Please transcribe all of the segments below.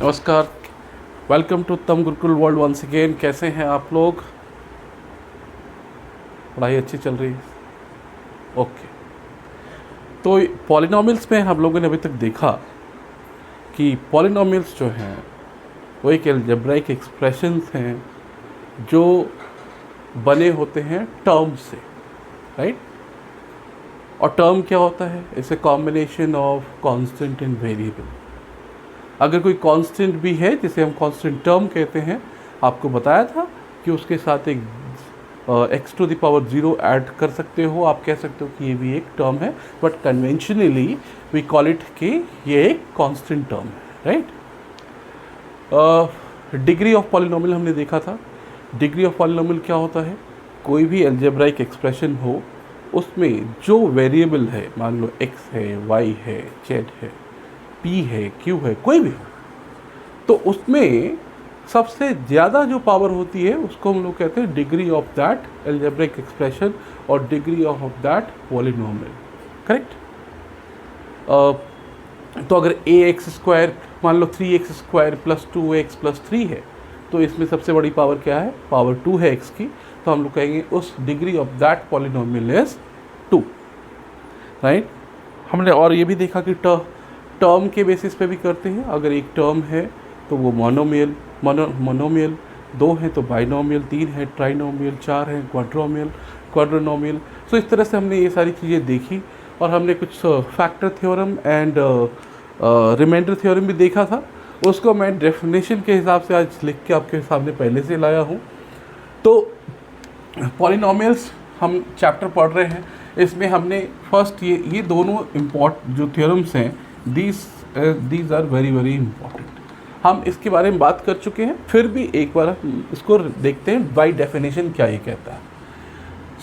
नमस्कार, welcome to तम Gurukul world once again. कैसे हैं आप लोग? पढ़ाई अच्छी चल रही है? ओके। तो पॉलिनॉमियल्स में हम लोगों ने अभी तक देखा कि पॉलिनॉमियल्स जो हैं वो एक अलजेब्राइक एक्सप्रेशंस हैं जो बने होते हैं टर्म से, राइट? और टर्म क्या होता है? It's a combination of constant and variable. अगर कोई कांस्टेंट भी है जिसे हम कांस्टेंट टर्म कहते हैं, आपको बताया था कि उसके साथ एक x to the power 0 add कर सकते हो। आप कह सकते हो कि ये भी एक टर्म है, but conventionally we call it कि ये एक कांस्टेंट टर्म है, राइट? डिग्री ऑफ पॉलिनोमियल हमने देखा था। डिग्री ऑफ पॉलिनोमियल क्या होता है? कोई भी अलजेब्राइक एक्सप्रेशन हो, उसमें जो वेरिएबल है, मान लो x है, y है, z है, p है, q है, कोई भी हो, तो उसमें सबसे ज़्यादा जो पावर होती है उसको हम लोग कहते हैं degree of that algebraic expression और degree of that polynomial, correct? तो अगर ax² मान लो 3x² प्लस 2x प्लस 3 है, तो इसमें सबसे बड़ी पावर क्या है? पावर 2 है x की। तो हम लोग कहेंगे उस degree of that polynomial is 2, right? हमने और ये भी देखा कि टर्म के बेसिस पे भी करते हैं। अगर एक टर्म है तो वो मोनोमियल, 2 है तो बाइनोमियल, 3 है ट्राइनोमियल, 4 है क्वाड्रोनोमियल। सो इस तरह से हमने ये सारी चीज़ें देखी और हमने कुछ factor theorem and remainder theorem भी देखा था। उसको मैं डेफिनेशन के हिसाब से आज लिख के आपके सामने पहले से लाया हूँ। तो पॉलिनोमियल्स हम चैप्टर पढ़ रहे हैं। इसमें हमने फर्स्ट ये दोनों जो थ्योरम्स हैं, these are very very important. हम इसके बारे में बात कर चुके हैं, फिर भी एक बार इसको देखते हैं बाय डेफिनेशन क्या ये कहता है।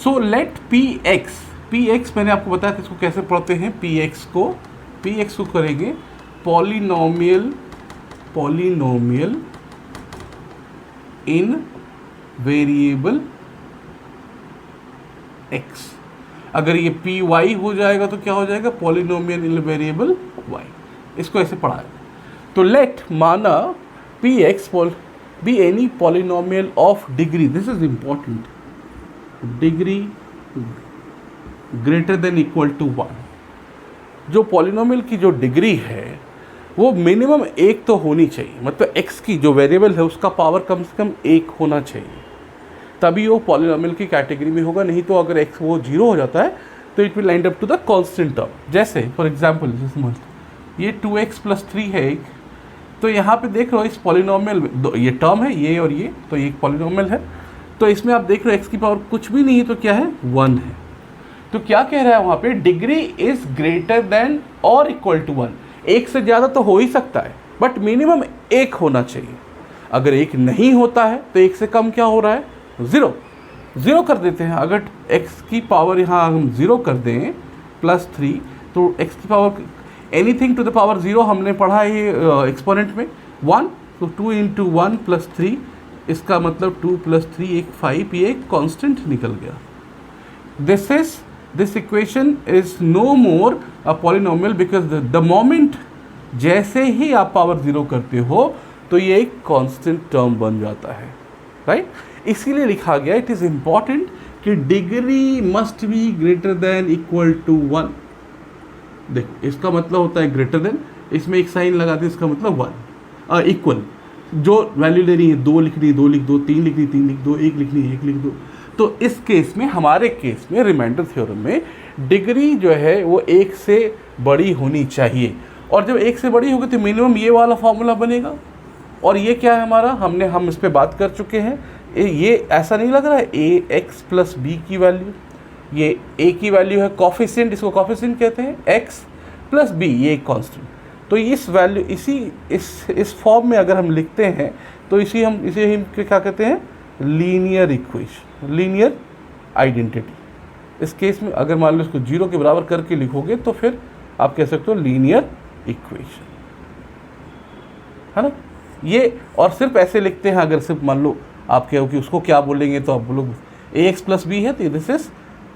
सो लेट पी एक्स मैंने आपको बताया था इसको कैसे पढ़ते हैं। पी एक्स को करेंगे पॉलिनोमियल इन वेरिएबल एक्स। अगर ये पी वाई हो जाएगा तो क्या हो जाएगा? Polynomial in variable y. इसको ऐसे पढ़ा है। तो लेट माना p x be any polynomial of degree, this is important, degree greater than equal to 1। जो पॉलिनोमियल की जो डिग्री है वो मिनिमम 1 तो होनी चाहिए। मतलब x की जो वेरिएबल है उसका पावर कम से कम 1 होना चाहिए, तभी वो पॉलिनोमियल की कैटेगरी में होगा। नहीं तो अगर x वो 0 हो जाता है तो it will end up to the constant term. जैसे फॉर एग्जांपल ये 2x प्लस 3 है एक, तो यहाँ पे देख रहे हो इस पॉलिनोमियल में ये टर्म है, ये और ये, तो ये एक पॉलिनोमियल है। तो इसमें आप देख रहे हो x की पावर कुछ भी नहीं है तो क्या है? 1 है। तो क्या कह रहा है वहाँ पे? डिग्री इज ग्रेटर देन और इक्वल टू 1। एक से ज़्यादा तो हो ही सकता है, बट मिनिमम 1 होना चाहिए। अगर 1 नहीं होता है तो 1 से कम क्या हो रहा है? 0 कर देते हैं। अगर x की पावर यहाँ हम 0 कर दें प्लस 3, तो x की power anything to the power 0 हमने पढ़ा है ये एक्सपोनेंट में 1, तो 2 इंटू 1 प्लस 3, इसका मतलब 2 प्लस 3 एक 5, ये एक कांस्टेंट निकल गया। This equation is no more a polynomial because the moment जैसे ही आप पावर 0 करते हो तो ये एक कांस्टेंट टर्म बन जाता है, राइट? इसीलिए लिखा गया इट इज़ इम्पॉर्टेंट कि degree must be greater than equal to 1। देखो इसका मतलब होता है ग्रेटर देन, इसमें एक साइन लगा दें, इसका मतलब 1। इक्वल जो वैल्यू ले रही है 2 लिखनी है 2 लिख दो, 3 लिखनी 3 लिख दो, 1 लिखनी 1 लिख दो। तो इस केस में, हमारे केस में रिमाइंडर थ्योरम में डिग्री जो है वो 1 से बड़ी होनी चाहिए। और जब 1 से बड़ी होगी तो मिनिमम ये वाला फॉर्मूला बनेगा। और ये क्या है हमारा? हम इस पर बात कर चुके हैं। ये ऐसा नहीं लग रहा है ए एक्स प्लस बी की वैल्यू, ये ए की वैल्यू है कॉफिशिएंट, इसको कॉफिशिएंट कहते हैं, एक्स प्लस बी ये एक कांस्टेंट। तो इस वैल्यू इस फॉर्म में अगर हम लिखते हैं तो इसे हम क्या कहते हैं? Linear equation, linear identity. इस केस में अगर मान लो इसको 0 के बराबर करके लिखोगे तो फिर आप कह सकते हो लीनियर इक्वेशन, है ना? ये और सिर्फ ऐसे लिखते हैं। अगर सिर्फ मान लो आप कहो कि उसको क्या बोलेंगे तो आप बोलोगे ax प्लस बी है, तो this is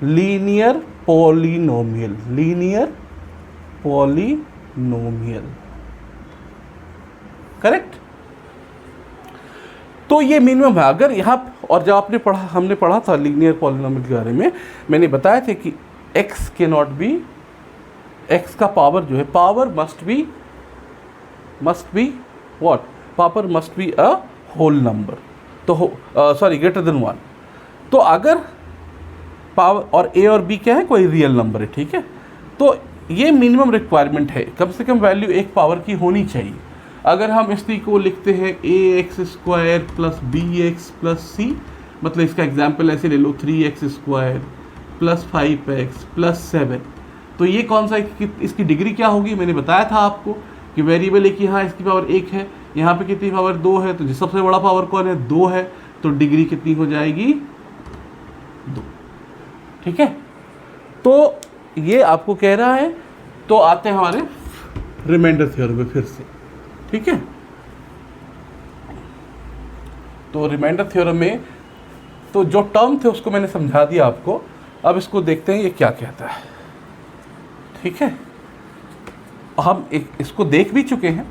linear polynomial, linear polynomial. Correct. तो ये मिनिमम है। अगर यहाँ और जब हमने पढ़ा था लीनियर पॉलिनोमियल के बारे में, मैंने बताया था कि x के नॉट बी, x का पावर जो है, power must be what, power must be a whole number, तो ग्रेटर देन 1। तो अगर पावर और a और b क्या है, कोई रियल नंबर है, ठीक है। तो ये मिनिमम रिक्वायरमेंट है, कम से कम वैल्यू एक पावर की होनी चाहिए। अगर हम इसी को लिखते हैं ax² plus bx plus c, मतलब इसका एग्जाम्पल ऐसे ले लो 3x² प्लस 5x प्लस 7, तो ये कौन सा, इसकी डिग्री क्या होगी, मैंने बताया था आपको कि वेरिएबल एक यहाँ इसकी पावर 1 है, यहाँ पे कितनी पावर 2 है, तो सबसे बड़ा पावर कौन है, 2 है, तो डिग्री कितनी हो जाएगी, 2, ठीक है। तो ये आपको कह रहा है। तो आते हैं हमारे रिमाइंडर थ्योरम में फिर से, ठीक है। तो रिमाइंडर थ्योरम में तो जो टर्म थे उसको मैंने समझा दिया आपको। अब इसको देखते हैं ये क्या कहता है, ठीक है। हम इसको देख भी चुके हैं,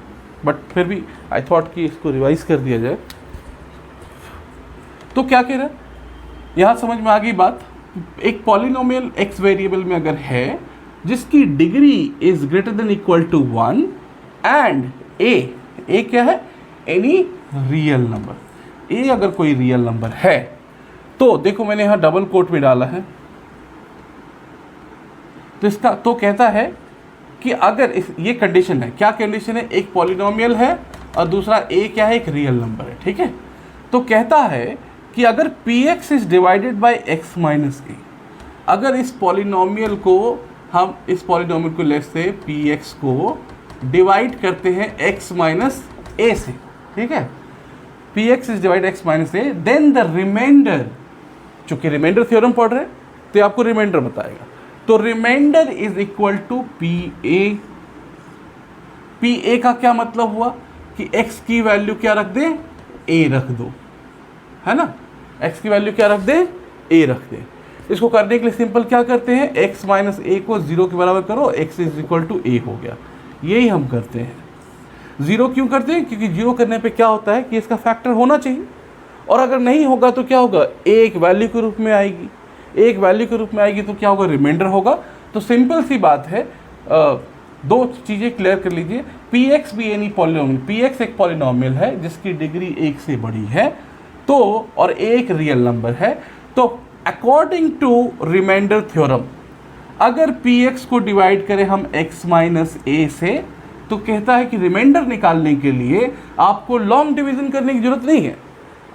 बट फिर भी आई थॉट कि इसको रिवाइज कर दिया जाए। तो क्या कह रहा है, यहाँ समझ में आ गई बात। एक पॉलिनोमियल x वेरिएबल में अगर है जिसकी degree is greater than equal to 1 and a क्या है, एनी रियल नंबर, a अगर कोई रियल नंबर है, तो देखो मैंने यहाँ डबल कोट में डाला है, तो इसका तो कहता है कि अगर ये कंडीशन है, क्या कंडीशन है, एक पॉलिनोमियल है और दूसरा a क्या है, एक रियल नंबर है, ठीक है। तो कहता है कि अगर px is divided by x minus a, अगर इस पॉलिनोमियल को हम इस पॉलिनोमियल को लेट से px को डिवाइड करते हैं x माइनस a से, ठीक है, px is divide x minus a, then the remainder, चूंकि रिमाइंडर थ्योरम पढ़ रहे हैं तो ये आपको रिमाइंडर बताएगा। तो remainder is equal to pa का क्या मतलब हुआ कि x की वैल्यू क्या रख दे, a रख दो, है ना, x की वैल्यू क्या रख दे, a रख दे। इसको करने के लिए सिंपल क्या करते हैं, x माइनस a को 0 के बराबर करो, x is equal to a हो गया। यही हम करते हैं। 0 क्यों करते हैं, क्योंकि 0 करने पे क्या होता है कि इसका फैक्टर होना चाहिए, और अगर नहीं होगा तो क्या होगा, a एक वैल्यू के रूप में आएगी, एक वैल्यू के रूप में आएगी तो क्या होगा, रिमाइंडर होगा। तो सिंपल सी बात है, दो चीज़ें क्लियर कर लीजिए। px भी एनी पॉलिनोमियल, px एक पॉलिनोमियल है जिसकी डिग्री 1 से बड़ी है, तो और एक रियल नंबर है। तो अकॉर्डिंग टू रिमाइंडर थ्योरम, अगर px को डिवाइड करें हम x माइनस a से, तो कहता है कि रिमाइंडर निकालने के लिए आपको लॉन्ग डिवीजन करने की जरूरत नहीं है।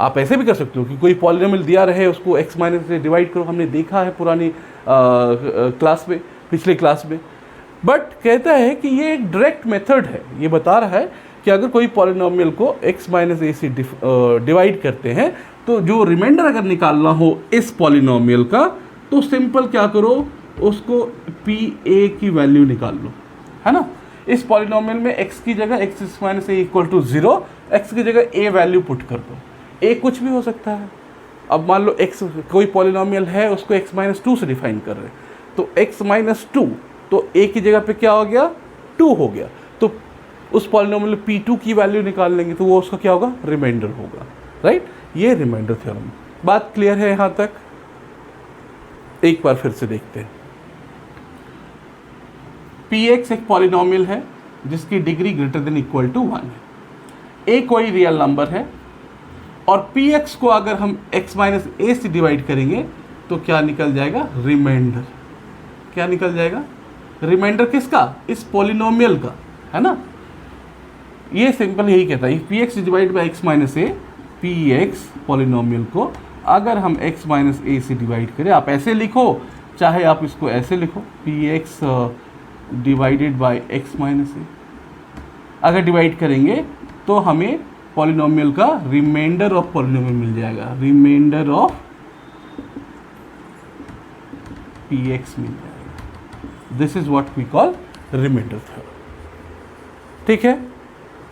आप ऐसे भी कर सकते हो कि कोई पॉलिनोमियल दिया रहे, उसको x माइनस से डिवाइड करो, हमने देखा है पुरानी क्लास में, पिछले क्लास में। बट कहता है कि ये एक डायरेक्ट मेथड है, ये बता रहा है कि अगर कोई पॉलिनोमियल को x माइनस a से डिवाइड करते हैं, तो जो रिमाइंडर अगर निकालना हो इस पॉलिनोमियल का, तो सिंपल क्या करो, उसको pa की वैल्यू निकाल लो, है ना। इस पॉलिनोमियल में x की जगह x minus a equal to 0, x की जगह a वैल्यू पुट कर दो। a कुछ भी हो सकता है। अब मान लो x कोई पॉलिनोमियल है, उसको x माइनस 2 से डिफाइन कर रहे हैं, तो x माइनस 2, तो a की जगह पे क्या हो गया, 2 हो गया। तो उस पॉलिनोमियल में p2 की वैल्यू निकाल लेंगे, तो वो उसका क्या होगा, रिमाइंडर होगा, राइट। ये रिमाइंडर थ्योरम। बात क्लियर है यहाँ तक? एक बार फिर से देखते हैं। px एक पॉलिनोमियल है जिसकी degree greater than equal to 1 है, a कोई रियल नंबर है, और px को अगर हम x माइनस a से डिवाइड करेंगे तो क्या निकल जाएगा, रिमाइंडर। क्या निकल जाएगा, रिमाइंडर किसका, इस पॉलिनोमियल का, है ना। ये सिंपल यही कहता है, px divide by x minus a, px polynomial को अगर हम x माइनस a से डिवाइड करें, आप ऐसे लिखो चाहे आप इसको ऐसे लिखो, px divided by x minus a, अगर डिवाइड करेंगे तो हमें पॉलिनोमियल का रिमाइंडर ऑफ पॉलिनोमियल मिल जाएगा, रिमाइंडर ऑफ px मिल जाएगा। This is what we call remainder theorem, ठीक है।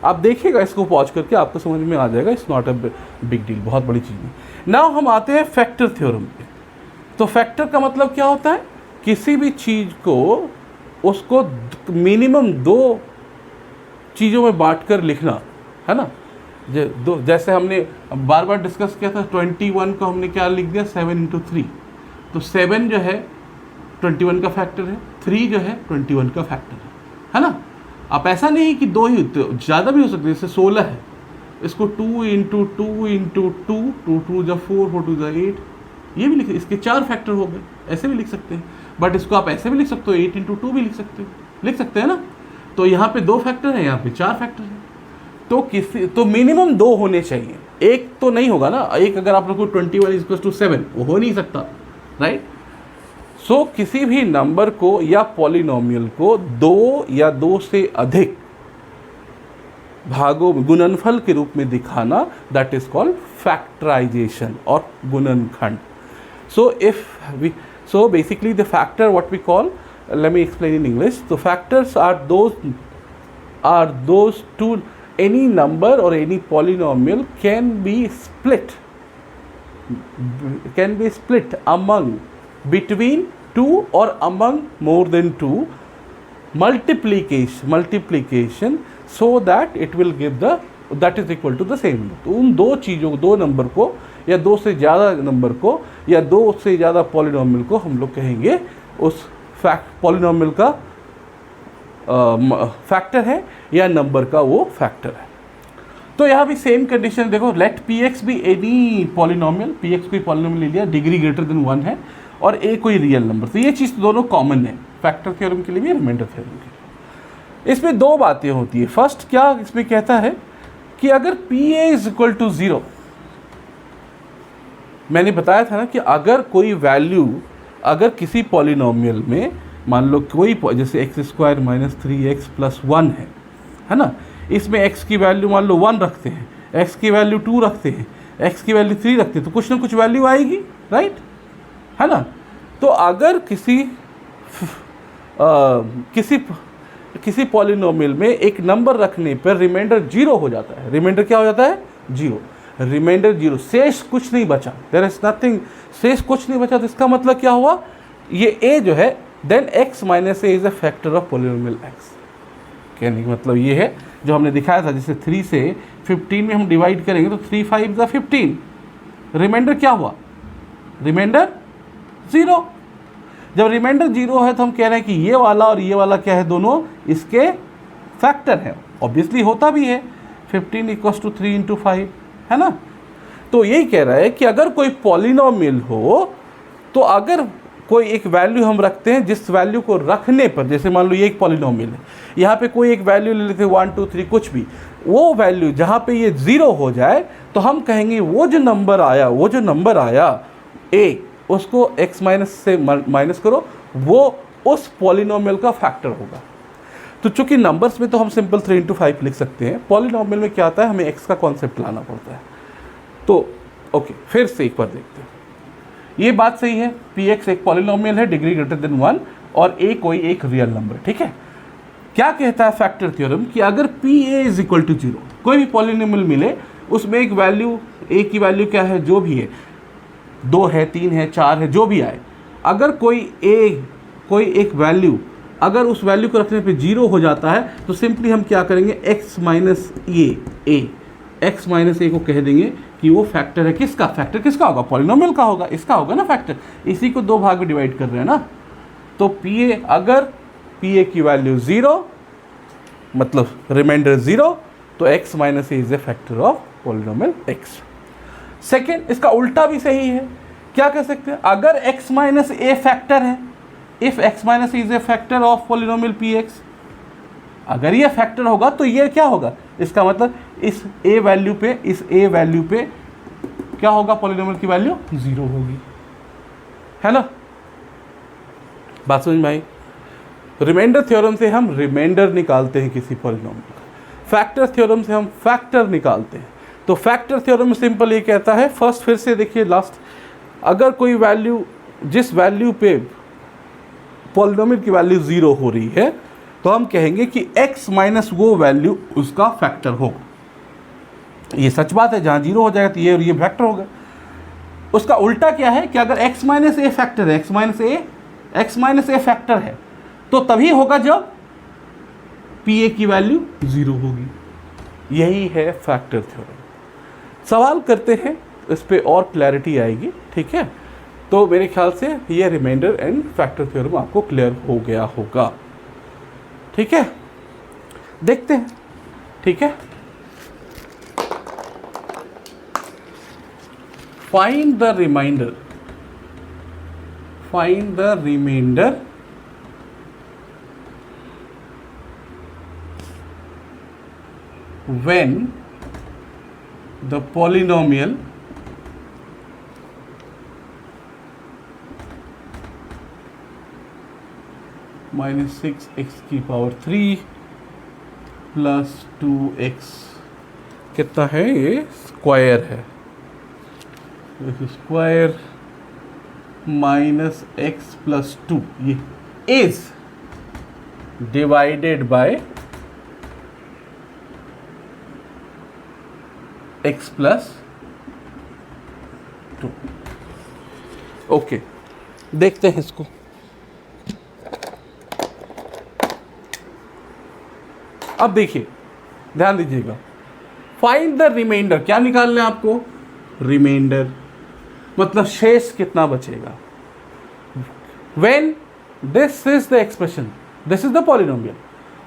आप देखिएगा, इसको पॉज करके आपको समझ में आ जाएगा, it's not a big deal, बहुत बड़ी चीज़ नहीं। नाउ हम आते हैं फैक्टर थ्योरम पे। तो फैक्टर का मतलब क्या होता है, किसी भी चीज़ को उसको मिनिमम 2 चीज़ों में बांट कर लिखना, है ना। जैसे हमने बार बार डिस्कस किया था, 21 को हमने क्या लिख दिया, 7 इंटू 3, तो 7 जो है 21 का फैक्टर है, 3 जो है 21 का फैक्टर है ना। आप ऐसा नहीं कि दो ही, ज़्यादा भी हो सकते हैं, जैसे 16 है, इसको 2 इंटू 2 इंटू 2, 2 2 जा 4, 4 2 जा 8, ये भी लिख, इसके 4 फैक्टर हो गए, ऐसे भी लिख सकते हैं। बट इसको आप ऐसे भी लिख सकते हो, 8 इंटू 2 भी लिख सकते हैं ना। तो यहाँ पे 2 फैक्टर है, यहाँ पे 4 फैक्टर है। तो मिनिमम 2 होने चाहिए, एक तो नहीं होगा ना। एक अगर आप लोग को 21=7, वो हो नहीं सकता, राइट। सो किसी भी नंबर को या पॉलिनोमियल को 2 या 2 से अधिक भागों में गुणनफल के रूप में दिखाना, दैट इज कॉल्ड फैक्टराइजेशन और गुणनखंड। So basically the factor, what we call, let me explain in English. So factors are those two, any number or any polynomial can be split among, between 2 or among more than 2, multiplication so that it will give that is equal to the same number. तो उन दो चीज़ों, 2 number को या 2 से ज़्यादा number को या 2 से ज़्यादा पॉलिनोमियल को हम लोग कहेंगे उस पॉलिनोमियल का फैक्टर है या नंबर का वो फैक्टर है। तो यहाँ भी सेम कंडीशन देखो, लेट पी एक्स भी एनी पॉलिनोमियल, पी एक्स कोई पॉलिनोमियल ले लिया, डिग्री ग्रेटर देन 1 है, और ए कोई रियल नंबर, तो ये चीज़ दोनों कॉमन है फैक्टर थ्योरम के लिए भी, रिमाइंडर थ्योरम के लिए। इसमें 2 बातें होती है। फर्स्ट क्या इसमें कहता है कि अगर p a is equal to 0, मैंने बताया था ना कि अगर कोई वैल्यू, अगर किसी पॉलिनोमियल में मान लो कोई, जैसे x² - 3x + 1 है ना, इसमें x की वैल्यू मान लो 1 रखते हैं, x की वैल्यू 2 रखते हैं, x की वैल्यू 3 रखते हैं, तो कुछ ना कुछ वैल्यू आएगी, राइट, है ना। तो अगर किसी पॉलिनोमियल में एक नंबर रखने पर रिमाइंडर 0 हो जाता है, रिमाइंडर क्या हो जाता है, 0, रिमाइंडर 0, शेष कुछ नहीं बचा, देयर इज नथिंग, शेष कुछ नहीं बचा, तो इसका मतलब क्या हुआ, ये a जो है, then x - a is a factor of polynomial x। कहने का मतलब ये है जो हमने दिखाया था, जैसे 3 से 15 में हम डिवाइड करेंगे तो 3 5 = 15, रिमाइंडर क्या हुआ, रिमाइंडर 0। जब रिमाइंडर 0 है तो हम कह रहे हैं कि ये वाला और ये वाला क्या है, दोनों इसके फैक्टर है। ऑब्वियसली होता भी है, 15 = 3 × 5, है ना। तो यही कह रहा है कि अगर कोई पॉलिनोमियल हो, तो अगर कोई एक वैल्यू हम रखते हैं, जिस वैल्यू को रखने पर, जैसे मान लो ये एक पॉलिनोमियल है, यहाँ पे कोई एक वैल्यू ले लेते हैं 1 2 3 कुछ भी, वो वैल्यू जहाँ पे ये 0 हो जाए तो हम कहेंगे वो जो नंबर आया a, उसको x- से माइनस करो, वो उस पॉलिनोमियल का फैक्टर होगा। तो चूंकि नंबर्स में तो हम सिंपल 3 × 5 लिख सकते हैं, पॉलिनोमियल में क्या आता है, हमें x का कॉन्सेप्ट लाना पड़ता है। तो ओके, फिर से एक बार देखते हैं। ये बात सही है, पी एक्स एक पॉलिनोमियल है, डिग्री ग्रेटर देन 1, और a कोई एक रियल नंबर, ठीक है। क्या कहता है फैक्टर थ्योरम कि अगर p a is equal to 0, कोई भी पॉलिनोमियल मिले, उसमें एक वैल्यू, a की वैल्यू क्या है, जो भी है, 2 है, 3 है, 4 है, जो भी आए, अगर कोई एक वैल्यू, अगर उस वैल्यू को रखने पे 0 हो जाता है, तो सिंपली हम क्या करेंगे, x - a को कह देंगे कि वो फैक्टर है। किसका फैक्टर, किसका होगा, पॉलिनोमियल का होगा, इसका होगा ना फैक्टर, इसी को 2 भाग में डिवाइड कर रहे हैं ना। तो अगर पी ए की वैल्यू 0, मतलब रिमाइंडर 0, तो x - a is a factor of polynomial x। Second, इसका उल्टा भी सही है। क्या कह सकते हैं, अगर x - a फैक्टर है, if x - a is a factor of polynomial px, अगर ये फैक्टर होगा तो ये क्या होगा, इसका मतलब इस a वैल्यू पे क्या होगा, पॉलिनोमियल की वैल्यू 0 होगी, है ना। बात समझ में आई। रिमाइंडर थ्योरम से हम रिमाइंडर निकालते हैं किसी पॉलिनोमियल का, फैक्टर थ्योरम से हम फैक्टर निकालते हैं। तो फैक्टर थ्योरम सिंपल ये कहता है, फर्स्ट फिर से देखिए लास्ट, अगर कोई वैल्यू, जिस वैल्यू पे पॉलिनोमियल की वैल्यू 0 हो रही है, तो हम कहेंगे कि x - वो वैल्यू उसका फैक्टर होगा। ये सच बात है, जहाँ 0 हो जाएगा तो ये फैक्टर होगा। उसका उल्टा क्या है कि अगर x - a फैक्टर है, x - a फैक्टर है, तो तभी होगा जब पी ए की वैल्यू 0 होगी। यही है फैक्टर थ्योरम। सवाल करते हैं, इस पे और क्लैरिटी आएगी, ठीक है। तो मेरे ख्याल से ये रिमाइंडर एंड फैक्टर थ्योरम आपको क्लियर हो गया होगा, ठीक है। देखते हैं, ठीक है। Find the remainder, find the remainder when the polynomial minus 6x की पावर 3 प्लस 2x कितना है, ये स्क्वायर है, स्क्वायर माइनस x प्लस 2 ये is divided by x plus 2। Okay, देखते हैं इसको। अब देखिए, ध्यान दीजिएगा, फाइंड द रिमाइंडर, क्या निकालना है आपको, रिमाइंडर मतलब शेष कितना बचेगा। When this is the expression, this is the polynomial.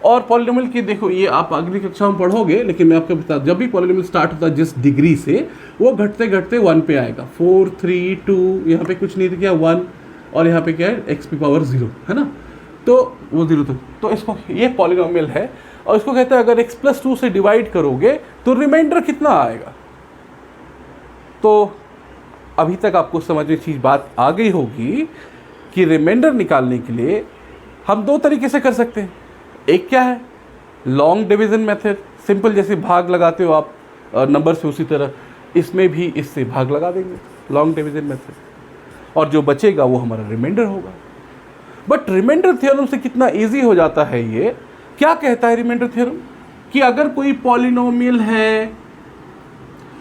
और पॉलिनोमियल की देखो, ये आप अगली कक्षा में पढ़ोगे, लेकिन मैं आपको बता, जब भी पॉलिनोमियल स्टार्ट होता है जिस डिग्री से, वो घटते घटते 1 पे आएगा। 4 3 2, यहाँ पे कुछ नहीं किया 1, और यहाँ पे क्या है x की पावर 0 है ना, तो वो 0 तक, तो इसको ये पॉलिनोमियल है। और इसको कहते हैं अगर x प्लस 2 से डिवाइड करोगे तो रिमाइंडर कितना आएगा। तो अभी तक आपको समझ में चीज़ बात आ गई होगी कि रिमाइंडर निकालने के लिए हम दो तरीके से कर सकते हैं। एक क्या है, लॉन्ग डिवीज़न मेथड, सिंपल, जैसे भाग लगाते हो आप नंबर से, उसी तरह इसमें भी इससे भाग लगा देंगे, लॉन्ग डिवीज़न मेथड, और जो बचेगा वो हमारा रिमाइंडर होगा। बट रिमाइंडर थ्योरम से कितना इजी हो जाता है ये। क्या कहता है रिमाइंडर थ्योरम, कि अगर कोई पॉलिनोमियल है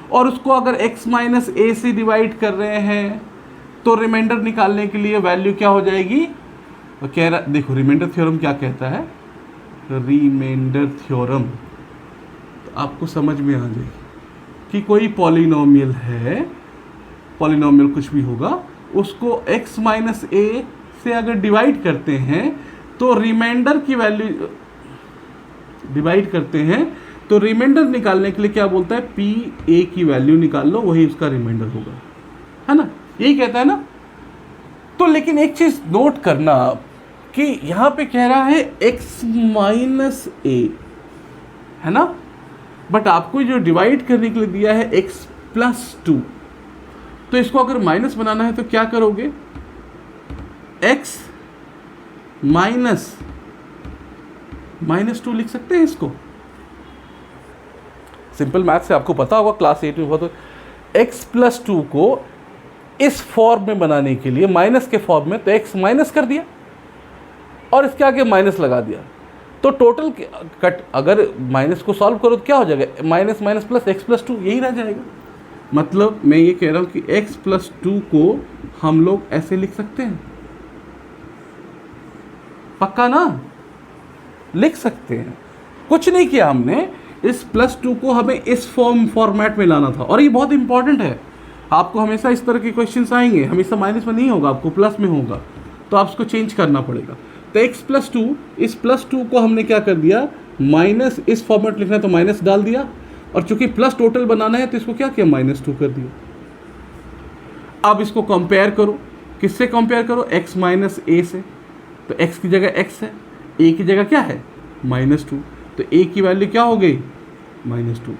और उसको अगर x माइनस ए से डिवाइड कर रहे हैं, तो रिमाइंडर निकालने के लिए वैल्यू क्या हो जाएगी। तो कह रहा, देखो रिमाइंडर थ्योरम क्या कहता है, रिमाइंडर थ्योरम, तो आपको समझ में आ जाएगी कि कोई पॉलिनोमियल है, पॉलिनोमियल कुछ भी होगा, उसको x माइनस ए से अगर डिवाइड करते हैं तो रिमाइंडर की वैल्यू डिवाइड करते हैं, तो रिमाइंडर निकालने के लिए क्या बोलता है, पी ए की वैल्यू निकाल लो, वही उसका रिमाइंडर होगा, है ना, यही कहता है ना। तो लेकिन एक चीज नोट करना कि यहां पे कह रहा है x माइनस ए, है ना, बट आपको जो डिवाइड करने के लिए दिया है x प्लस 2, तो इसको अगर माइनस बनाना है तो क्या करोगे, x माइनस 2 लिख सकते हैं इसको। सिंपल मैथ से आपको पता होगा, क्लास 8 में बहुत, x प्लस 2 को इस फॉर्म में बनाने के लिए, माइनस के फॉर्म में, तो x माइनस कर दिया और इसके आगे माइनस लगा दिया, तो टोटल कट, अगर माइनस को सॉल्व करो तो क्या हो जाएगा, minus minus plus x plus 2, यही रह जाएगा। मतलब मैं ये कह रहा हूँ कि x प्लस 2 को हम लोग ऐसे लिख सकते हैं, पक्का ना, लिख सकते हैं। कुछ नहीं किया हमने, इस प्लस 2 को हमें इस फॉर्मेट में लाना था, और ये बहुत इंपॉर्टेंट है। आपको हमेशा इस तरह के क्वेश्चंस आएंगे, हमेशा माइनस में नहीं होगा, आपको प्लस में होगा, तो आप इसको चेंज करना पड़ेगा। तो x प्लस 2, इस प्लस 2 को हमने क्या कर दिया, माइनस, इस फॉर्मेट लिखना है तो माइनस डाल दिया, और चूंकि प्लस टोटल बनाना है तो इसको क्या किया, माइनस 2 कर दिया। अब इसको कंपेयर करो, किससे कंपेयर करो, x माइनस ए से, तो x की जगह x है, a की जगह क्या है, माइनस 2, तो a की वैल्यू क्या हो गई, माइनस 2।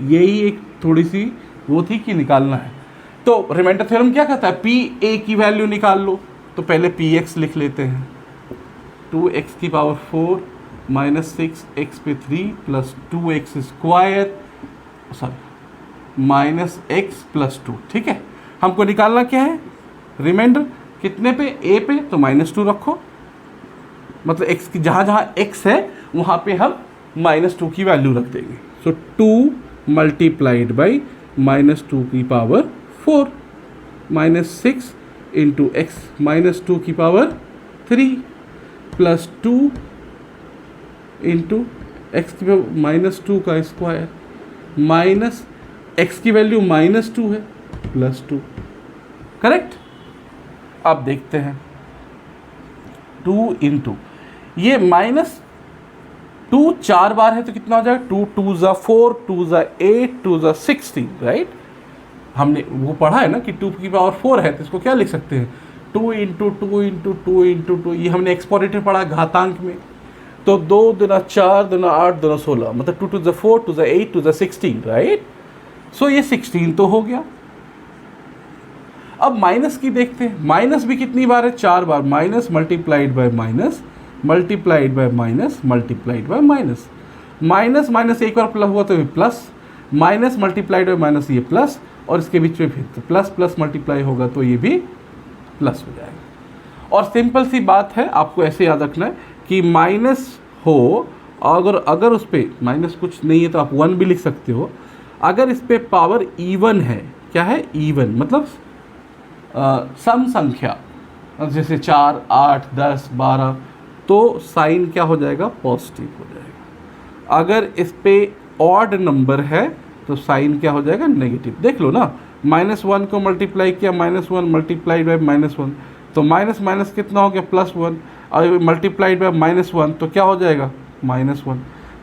यही एक थोड़ी सी वो थी कि निकालना है। तो रिमाइंडर थ्योरम क्या कहता है, पी ए की वैल्यू निकाल लो, तो पहले पी एक्स लिख लेते हैं, 2x की पावर 4 माइनस 6x पे 3 plus 2x square, sorry minus x plus 2, ठीक है। हमको निकालना क्या है, रिमाइंडर कितने पे, a पे, तो माइनस 2 रखो, मतलब x की जहाँ जहाँ x है वहाँ पे हम माइनस 2 की वैल्यू रख देंगे। सो 2 मल्टीप्लाइड बाई माइनस 2 की power 4 minus 6 into x minus 2 की पावर 3 प्लस 2 इंटू एक्स की पावर माइनस 2 का स्क्वायर, माइनस एक्स की वैल्यू -2 है, +2, करेक्ट। अब देखते हैं 2 इंटू ये -2 4 बार है तो कितना हो जाएगा, 2 2 ज़ा 4, 2 ज़ा 8, 2 ज़ा 16, राइट। हमने वो पढ़ा है ना कि 2 की पावर 4 है तो इसको क्या लिख सकते हैं, 2 इंटू 2 इंटू 2 इंटू 2, ये हमने एक्सपोनेंटर पढ़ा घातांक में। तो 2 दूना 4, दूना 8, दूना 16, मतलब 2 2 ज़ा 4, 2 ज़ा 8, 2 ज़ा 16, राइट। सो ये 16 तो हो गया। अब माइनस की देखते हैं, माइनस भी कितनी बार है, 4 बार। Minus multiplied by minus, multiplied by minus, multiplied by minus. Minus minus एक बार प्लस हुआ तो ये plus, minus multiplied by minus ये प्लस, और इसके बीच में फिर तो प्लस प्लस मल्टीप्लाई होगा तो ये भी प्लस हो जाएगा। और सिंपल सी बात है, आपको ऐसे याद रखना है कि माइनस हो, अगर उस पर माइनस कुछ नहीं है तो आप 1 भी लिख सकते हो। अगर इस पर पावर इवन है, क्या है इवन, मतलब सम संख्या, जैसे 4, 8, 10, 12, तो साइन क्या हो जाएगा, पॉजिटिव हो जाएगा। अगर इस पे ऑड नंबर है तो साइन क्या हो जाएगा, नेगेटिव। देख लो ना, -1 को मल्टीप्लाई किया, -1 मल्टीप्लाइड बाय -1, तो माइनस माइनस कितना हो गया, +1, और मल्टीप्लाइड बाय -1 तो क्या हो जाएगा, -1।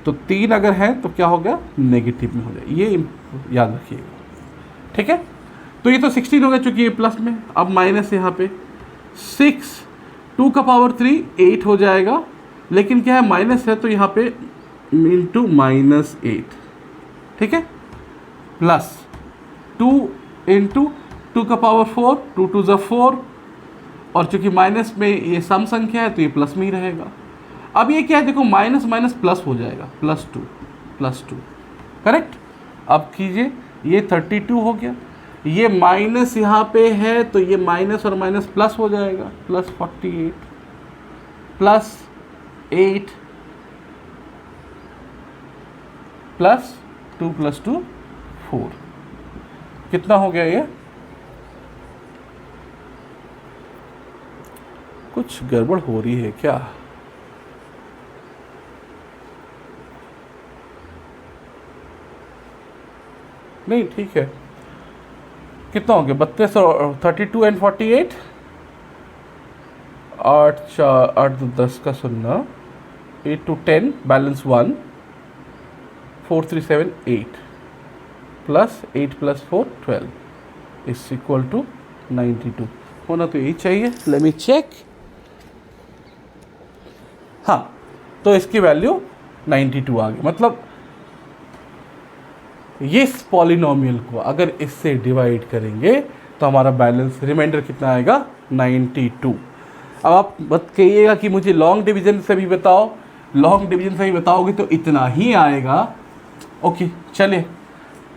तो 3 अगर है तो क्या हो गया, नेगेटिव में हो जाएगा। ये याद रखिएगा, ठीक है। तो ये तो 16 हो गया चूंकि ये प्लस में। अब माइनस यहाँ पे 6, 2 का पावर 3 8 हो जाएगा, लेकिन क्या है माइनस है तो यहाँ पे इंटू -8, ठीक है, प्लस 2 इंटू 2 का पावर 4, 2 2 ज़ा 4, और चूंकि माइनस में ये सम संख्या है तो ये प्लस में ही रहेगा। अब ये क्या है, देखो माइनस माइनस प्लस हो जाएगा, +2, करेक्ट। अब कीजिए, ये 32 हो गया, ये माइनस यहाँ पे है तो ये माइनस और माइनस प्लस हो जाएगा, +48 +8 +2 +2 4, कितना हो गया ये, कुछ गड़बड़ हो रही है क्या, नहीं ठीक है। कितना हो गया, 32 और 32 एंड 48, 8 4 8 2 10 का 0, 8 2 10, balance 1, 4 3 7 8, plus 8 + 4 12 is equal to 92। होना तो यही चाहिए, लेट मी चेक। हाँ, तो इसकी वैल्यू 92 आ गई। मतलब ये इस पॉलिनोमियल को अगर इससे डिवाइड करेंगे तो हमारा बैलेंस रिमाइंडर कितना आएगा, 92। अब आप मत कहिएगा कि मुझे लॉन्ग डिवीजन से भी बताओ, लॉन्ग डिवीजन से भी बताओगे तो इतना ही आएगा। ओके, चलिए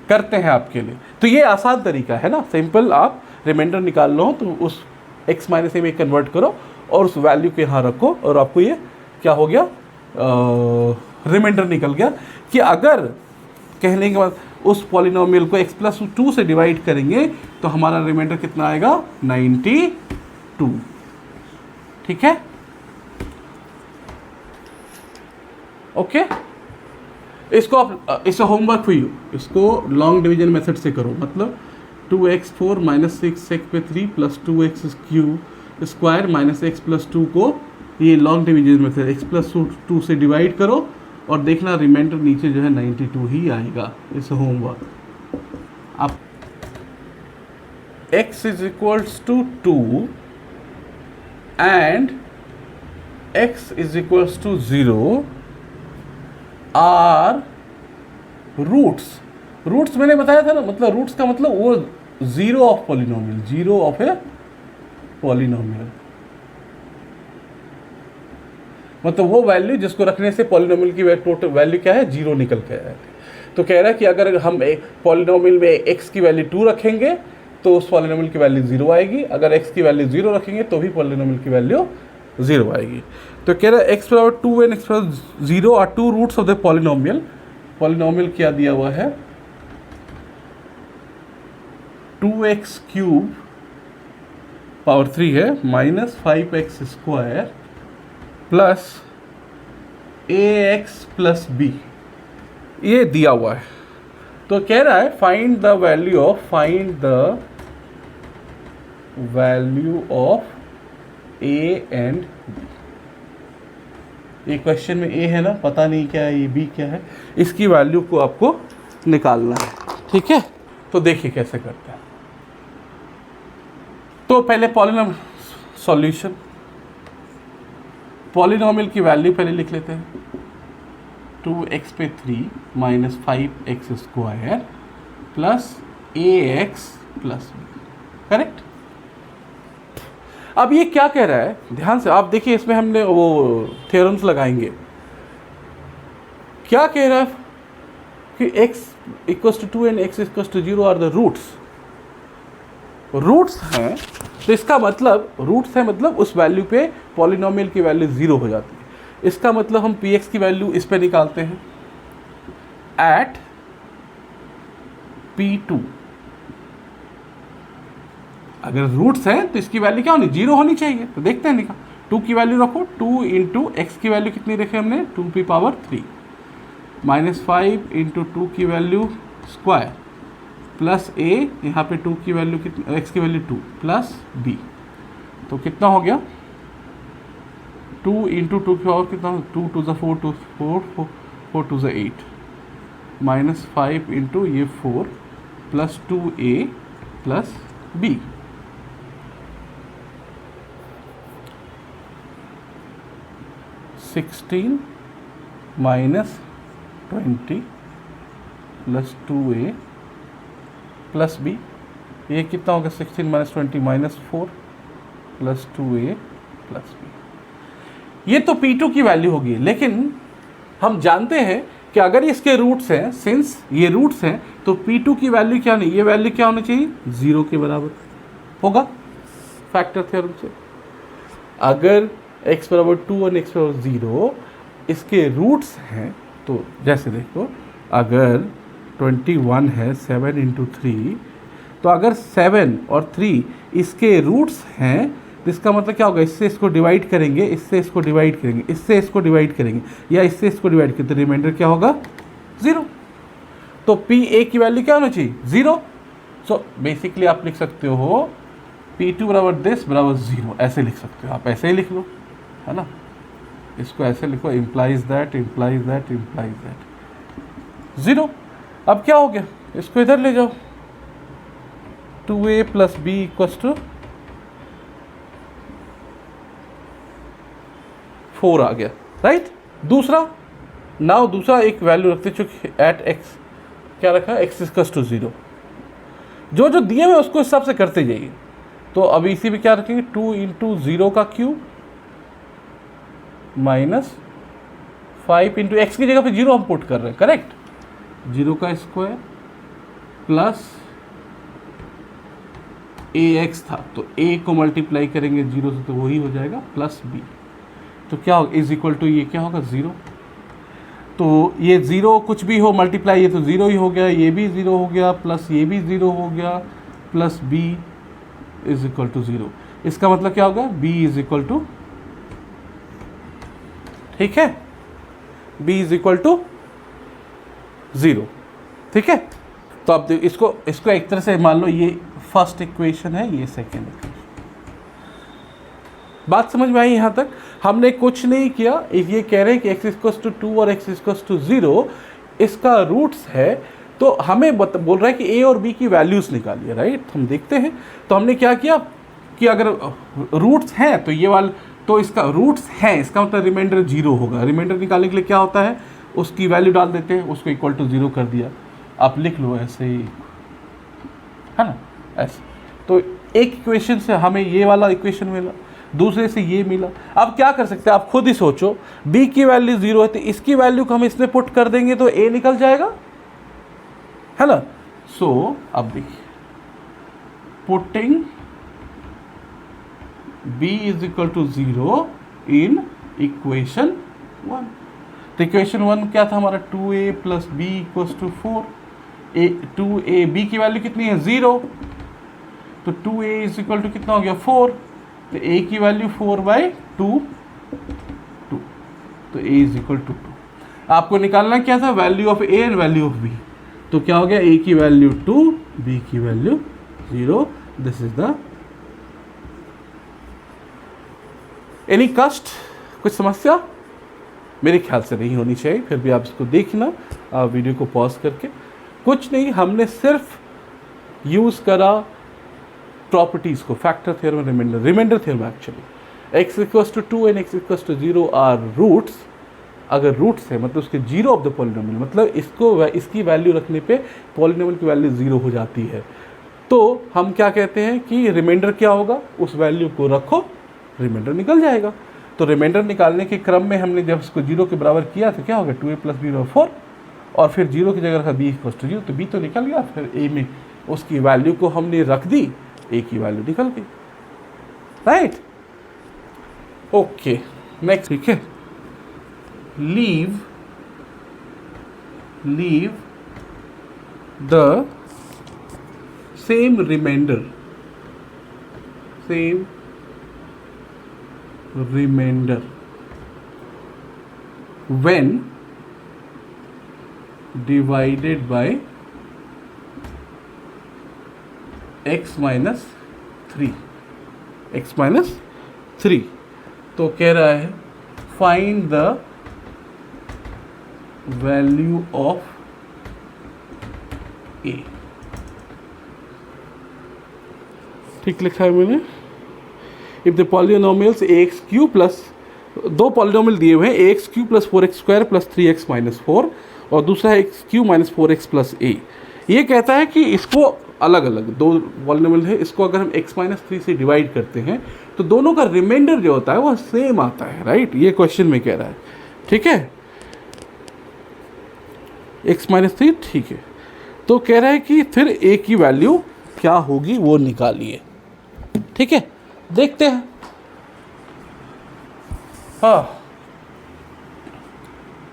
करते हैं आपके लिए। तो ये आसान तरीका है ना, सिंपल, आप रिमाइंडर निकाल लो तो उस x - a में कन्वर्ट करो और उस वैल्यू को यहाँ रखो और आपको ये क्या हो गया, रिमाइंडर निकल गया। कि अगर कहने के बाद उस पॉलिनोमियल को x+2 से डिवाइड करेंगे तो हमारा रिमाइंडर कितना आएगा, 92, ठीक है। ओके, इसको आप, इससे होमवर्क हुई, इसको लॉन्ग डिवीजन मेथड से करो। मतलब 2x4 - 6x/3 + 2x³ -x+2 को ये लॉन्ग डिवीजन मेथड x+2 से डिवाइड करो और देखना रिमाइंडर नीचे जो है 92 ही आएगा। इस होमवर्क आप x = 2 and x = 0 are roots मैंने बताया था ना, मतलब रूट्स का मतलब वो जीरो ऑफ ए पॉलिनोमियल, मतलब वो वैल्यू जिसको रखने से पॉलिनोमियल की टोटल वैल्यू क्या है, 0 निकल के आया है। तो कह रहा है कि अगर हम एक पॉलिनोमियल में x की वैल्यू 2 रखेंगे तो उस पॉलिनोमियल की वैल्यू 0 आएगी, अगर x की वैल्यू 0 रखेंगे तो भी पॉलिनोमियल की वैल्यू 0 आएगी। तो कह रहा है x = 2 and x = 0 are 2 roots of the polynomial. Polynomial क्या दिया हुआ है, 2x³ पावर 3 है -5x² प्लस ax + b, ये दिया हुआ है। तो कह रहा है find the value of a and b. ये क्वेश्चन में ए है ना, पता नहीं क्या है, ये बी क्या है, इसकी वैल्यू को आपको निकालना है। ठीक है, तो देखिए कैसे करते हैं। तो पहले पॉलिनॉमियल सॉल्यूशन, पॉलिनॉमियल की वैल्यू पहले लिख लेते हैं। 2x पे 3 minus 5x square plus ax plus b, correct. अब ये क्या कह रहा है, ध्यान से आप देखिए, इसमें हमने वो थ्योरम्स लगाएंगे। क्या कह रहा है कि x equals to 2 and x equals to 0 are the roots हैं, तो इसका मतलब रूट्स है, मतलब उस वैल्यू पे पॉलिनॉमियल की वैल्यू 0 हो जाती है। इसका मतलब हम px की वैल्यू इस पे निकालते हैं एट p2। अगर रूट्स हैं तो इसकी वैल्यू क्या होनी, 0 होनी चाहिए। तो देखते हैं, निकाल 2 की वैल्यू रखो, 2 इंटू एक्स की वैल्यू कितनी रखे हमने, 2p पावर 3 माइनस 5 इंटू 2 की वैल्यू स्क्वायर प्लस a, यहाँ पे 2 की वैल्यू कितनी, x की वैल्यू 2 प्लस b, तो कितना हो गया 2 इंटू 2 की पावर कितना, 2 टू ज़ 4 टू 4 4 टू ज़ 8 माइनस 5 इंटू ये 4 plus 2a plus b। Sixteen minus 20 plus 2a plus b, ये कितना होगा 16 minus 20 minus 4 plus 2a plus b। ये तो P2 की वैल्यू होगी, लेकिन हम जानते हैं कि अगर इसके रूट्स हैं, सिंस ये रूट्स हैं, तो P2 की वैल्यू क्या नहीं, ये वैल्यू क्या होनी चाहिए, 0 के बराबर होगा फैक्टर थ्योरम से। अगर x बराबर 2 और x बराबर 0 इसके रूट्स हैं, तो जैसे देखो अगर 21 है 7 इंटू 3, तो अगर 7 और 3 इसके रूट्स हैं, तो इसका मतलब क्या होगा, इससे इसको डिवाइड करेंगे, इससे इसको डिवाइड करेंगे, इससे इसको डिवाइड करेंगे, या इससे इसको डिवाइड करेंगे, तो रिमाइंडर क्या होगा 0। तो P की वैल्यू क्या होना चाहिए, 0। सो बेसिकली आप लिख सकते हो P2 बराबर दिस बराबर 0, ऐसे लिख सकते हो आप, ऐसे ही लिख लो, है ना, इसको ऐसे लिखो, implies that implies that implies that 0। अब क्या हो गया, इसको इधर ले जाओ, 2a plus b equals to 4 आ गया, राइट। दूसरा एक वैल्यू रखते, चूंकि एट x क्या रखा, x इक्वल्स टू 0, जो दिए हुए उसको हिसाब से करते जाइए। तो अब इसी में क्या रखेंगे, 2 इंटू 0 का क्यूब माइनस 5 इंटू एक्स की जगह पे 0 हम पुट कर रहे हैं, करेक्ट, 0 का स्क्वायर प्लस ax था, तो a को मल्टीप्लाई करेंगे 0 से, तो वही हो जाएगा प्लस b। तो क्या होगा, इज इक्वल टू ये क्या होगा 0। तो ये 0 कुछ भी हो मल्टीप्लाई, ये तो 0 ही हो गया, ये भी 0 हो गया, प्लस ये भी 0 हो गया, plus b is equal to 0। इसका मतलब क्या होगा, b इज इक्वल टू, ठीक है, b इज इक्वल टू 0, ठीक है। तो अब इसको एक तरह से मान लो ये फर्स्ट इक्वेशन है, ये सेकेंड इक्वेशन। बात समझ में आई यहाँ तक, हमने कुछ नहीं किया, ये कह रहे हैं कि x इक्वल्स टू 2 और x इक्वल्स टू 0 इसका रूट्स है, तो हमें बोल रहा है कि a और b की वैल्यूज निकालिए, राइट। हम देखते हैं, तो हमने क्या किया कि अगर रूट्स हैं तो ये वाला, तो इसका रूट्स हैं, इसका मतलब रिमाइंडर 0 होगा। रिमाइंडर निकालने के लिए क्या होता है, उसकी वैल्यू डाल देते हैं, उसको इक्वल टू 0 कर दिया, आप लिख लो ऐसे ही, है ना, ऐसे। तो एक इक्वेशन से हमें ये वाला इक्वेशन मिला, दूसरे से ये मिला। अब क्या कर सकते हैं, आप खुद ही सोचो, b की वैल्यू 0 है, तो इसकी वैल्यू को हम इसमें पुट कर देंगे तो a निकल जाएगा, है ना। सो अब देखिए, putting b is equal to 0 in equation 1। तो इक्वेशन 1 क्या था हमारा, 2a plus b equals to 4। 2a, b की वैल्यू कितनी है 0, तो 2a इज इक्वल टू कितना हो गया 4, तो a की वैल्यू 4/2, तो a इज इक्वल टू 2। आपको निकालना क्या था, value of a and value of b। तो क्या हो गया, ए की वैल्यू 2, बी की value 0। This is the any कष्ट, कुछ समस्या? मेरे ख्याल से नहीं होनी चाहिए, फिर भी आप इसको देखना, आप वीडियो को पॉज करके। कुछ नहीं, हमने सिर्फ यूज़ करा प्रॉपर्टीज़ को, factor theorem, remainder theorem actually. X equals to 2 and x equals to 0 are roots. अगर रूट्स है मतलब उसके जीरो ऑफ द पॉलिनोमियल, मतलब इसकी वैल्यू रखने पे पॉलिनोमियल की वैल्यू 0 हो जाती है। तो हम क्या कहते हैं कि रिमाइंडर क्या होगा, उस वैल्यू को रखो, रिमाइंडर निकल जाएगा। तो रिमाइंडर निकालने के क्रम में हमने जब इसको 0 के बराबर किया तो क्या होगा, 2a + b = 4, और फिर 0 की जगह रखा b = 0, तो b तो निकल गया। फिर a में उसकी वैल्यू को हमने रख दी, a की वैल्यू निकल गई, राइट। ओके, नेक्स्ट, ठीक है। Leave the same remainder when divided by x minus 3। तो कह रहा है find the value of a। ठीक लिखा है मैंने। If the polynomials ax³ plus, दो पॉलिनोमियल दिए हुए हैं, ax³ + 4x² + 3x - 4, और दूसरा है x³ - 4x + a। ये कहता है कि इसको अलग अलग दो पॉलिनोमियल है, इसको अगर हम x - 3 से डिवाइड करते हैं तो दोनों का रिमाइंडर जो होता है वो सेम आता है, राइट। ये क्वेश्चन में कह रहा है, ठीक है, x - 3, ठीक है। तो कह रहा है कि फिर a की वैल्यू क्या होगी वो निकालिए, ठीक है, देखते हैं। हाँ,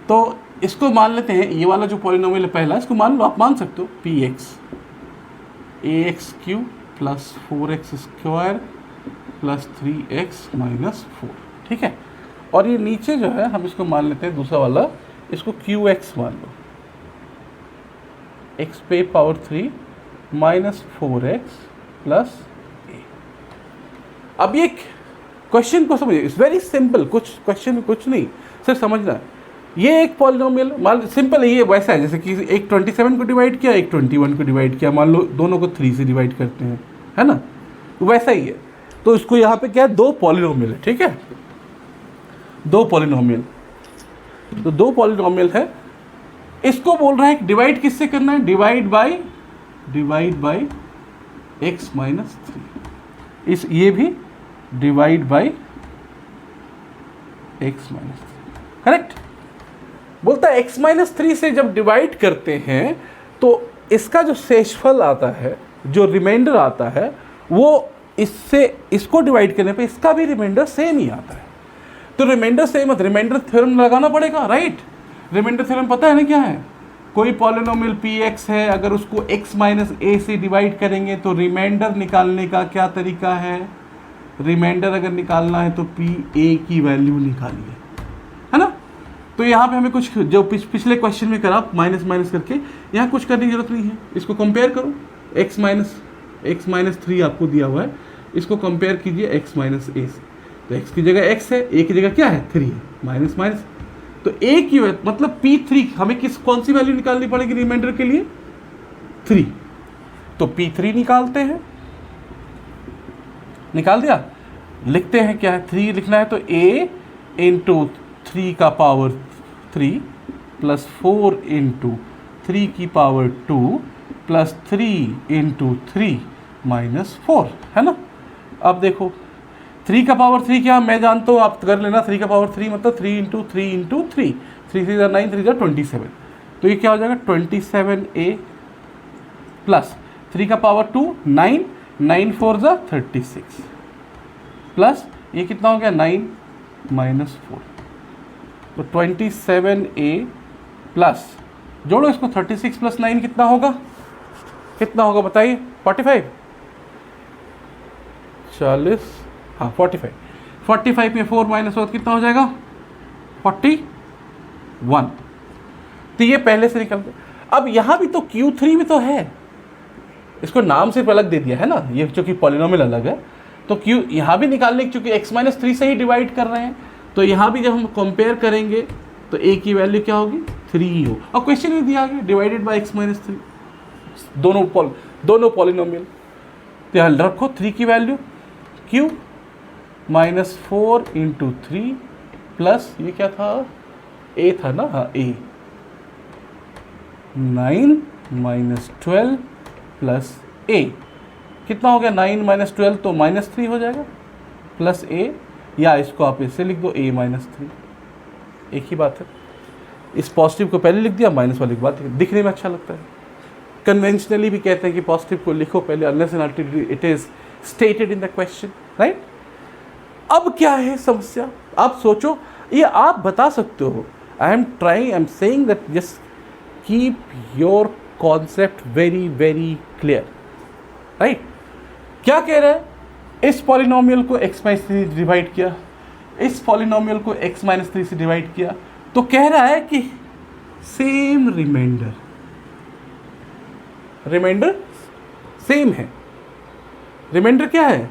तो इसको मान लेते हैं, ये वाला जो पॉलिनोमियल है पहला, इसको मान लो, आप मान सकते हो px ax³ + 4x² + 3x - 4, ठीक है। और ये नीचे जो है हम इसको मान लेते हैं दूसरा वाला, इसको qx मान लो, x पे पावर 3 - 4x + a। अब ये क्वेश्चन को समझिए, इट्स वेरी सिंपल, कुछ क्वेश्चन कुछ नहीं, सिर्फ समझना है। ये एक पॉलिनोमियल मान सिंपल है, ये वैसा है जैसे कि एक 27 को डिवाइड किया, एक 21 को डिवाइड किया, मान लो दोनों को 3 से डिवाइड करते हैं, है ना, वैसा ही है। तो इसको यहाँ पे क्या है, दो पॉलिनोमियल है, ठीक है, दो पॉलिनोमियल, तो दो पॉलिनोमियल है। इसको बोल रहा है डिवाइड किससे करना है, डिवाइड बाय x - 3, ये भी डिवाइड बाय x - 3, करेक्ट। बोलता है x - 3 से जब डिवाइड करते हैं तो इसका जो शेषफल आता है, जो रिमाइंडर आता है, वो इससे इसको डिवाइड करने पे इसका भी रिमाइंडर सेम ही आता है। तो रिमाइंडर सेम है, रिमाइंडर थ्योरम लगाना पड़ेगा, राइट। रिमाइंडर थ्योरम पता है ना क्या है, कोई पॉलिनोमियल px है, अगर उसको x - a से डिवाइड करेंगे तो रिमाइंडर निकालने का क्या तरीका है, रिमाइंडर अगर निकालना है तो a की वैल्यू निकालिए, है ना। तो यहाँ पे हमें कुछ जो पिछले क्वेश्चन में करा माइनस माइनस करके, यहाँ कुछ करने की जरूरत नहीं है। इसको कंपेयर करो, x - 3 आपको दिया हुआ है, इसको कंपेयर कीजिए x - a से। तो x की जगह x है, a की जगह क्या है, 3 है, माइनस माइनस। तो a की मतलब p3 हमें कौन सी वैल्यू निकालनी पड़ेगी रिमाइंडर के लिए, 3। तो p3 निकालते हैं, निकाल दिया, लिखते हैं क्या है, 3 लिखना है, तो a × 3 का पावर 3 + 4 × 3 की पावर 2 + 3 × 3 - 4, है ना। अब देखो 3 का पावर 3 क्या, मैं जानता हूँ, आप कर लेना। 3 का पावर 3 मतलब 3 × 3 × 3, 3 3 9, 3 27। तो ये क्या हो जाएगा, 27a प्लस 3 का पावर 2 9, 9 4 36, प्लस ये कितना हो गया, 9 - 4। तो 27a प्लस, जोड़ो इसको, 36 + 9 कितना होगा, बताइए, 45, 40, हाँ 45। 45 में 4 - 4 कितना हो जाएगा, 41। तो ये पहले से निकल गया। अब यहाँ भी तो Q3 भी तो है, इसको नाम सिर्फ अलग दे दिया है ना, ये चूँकि पॉलिनोमियल अलग है तो Q यहाँ भी निकालने की, चूँकि x-3 से ही डिवाइड कर रहे हैं तो यहाँ भी जब हम कंपेयर करेंगे तो a की वैल्यू क्या होगी 3 ही हो। और क्वेश्चन में दिया गया डिवाइडेड बाई x-3, दोनों पॉलिनोमियल। ध्यान रखो 3 की वैल्यू q -4 × 3 प्लस ये क्या था a था ना, हाँ a 9 - 12 प्लस a कितना हो गया 9 - 12 तो -3 हो जाएगा प्लस a, या इसको आप ऐसे लिख दो a -3, एक ही बात है। इस पॉजिटिव को पहले लिख दिया, माइनस वाले की बात दिखने में अच्छा लगता है। कन्वेंशनली भी कहते हैं कि पॉजिटिव को लिखो पहले, unless and until it is stated in the question, right. अब क्या है समस्या, आप सोचो, ये आप बता सकते हो। I am saying that just keep your concept very very clear, right. क्या कह रहा है, इस पॉलिनोमियल को x-3 से डिवाइड किया, इस पॉलिनोमियल को x-3 से डिवाइड किया, तो कह रहा है कि सेम रिमाइंडर सेम है, रिमाइंडर क्या है